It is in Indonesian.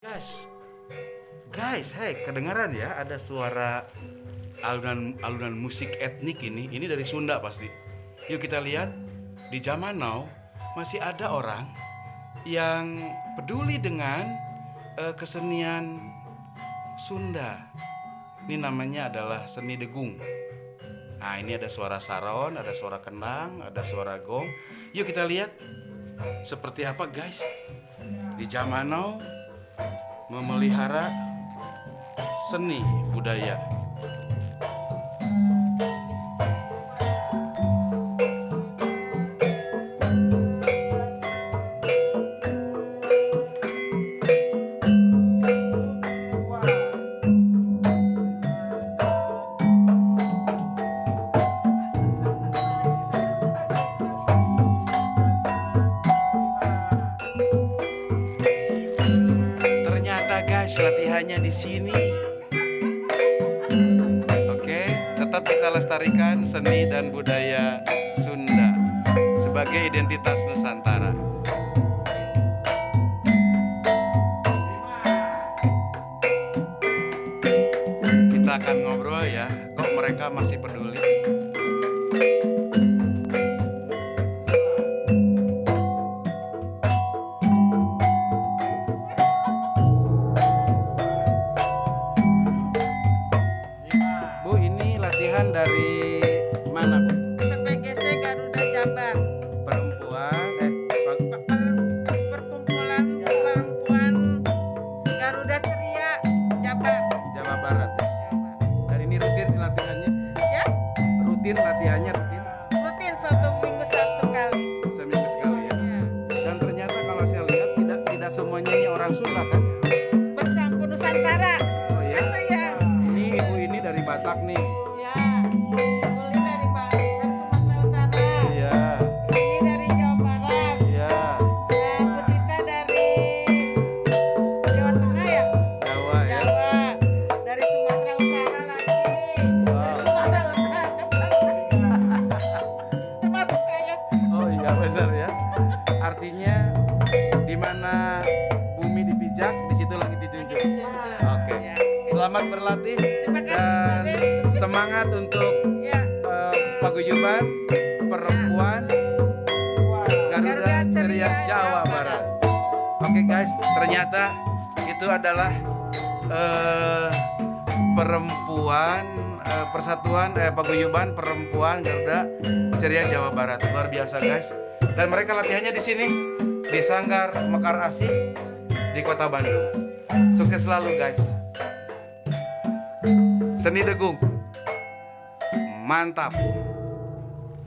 Guys, hey, kedengaran ya ada suara alunan musik etnik ini dari Sunda pasti. Yuk kita lihat di zaman now masih ada orang yang peduli dengan kesenian Sunda. Ini namanya adalah seni degung. Nah, ini ada suara saron, ada suara kendang, ada suara gong. Yuk kita lihat seperti apa guys di zaman now memelihara seni budaya. Ternyata guys, latihannya di sini. Oke, tetap kita lestarikan seni dan budaya Sunda sebagai identitas Nusantara. Kita akan ngobrol ya, kok mereka masih peduli. Bu, ini latihan dari mana, Bu? PPGC Garuda Jabar. Perkumpulan Perempuan Garuda Ceria Jabar. Jawa Barat. Jabar. Dan ini rutin latihannya? Ya, Rutin latihannya rutin? rutin 1 minggu 1 kali. Seminggu sekali ya? Ya. Dan ternyata kalau saya lihat tidak semuanya ini orang Sunda kan? Bercampur Nusantara. Oh ya? Ya. Ini ibu ini dari Batak nih. Ya. Boleh dari Sumatera Utara. Iya. Ini dari Jawa Barat. Iya. Bu Tita dari Jawa Tengah ya? Jawa ya. Jawa. Dari Sumatera Utara lagi. Dari Sumatera Utara. Termasuk saya. Oh iya benar ya. Artinya di mana bumi dipijak, di situ lagi dijunjung. Dijunjung. Oke. Ya. Selamat berlatih Terima kasih, dan Pak De. semangat untuk Ya. paguyuban perempuan Garuda Ceria Jawa Barat. Oke guys, ternyata itu adalah perempuan persatuan paguyuban perempuan Garuda Ceria Jawa Barat. Luar biasa guys. Dan mereka latihannya di sini di Sanggar Mekar Asih di Kota Bandung. Sukses selalu guys. Seni degung. Mantap.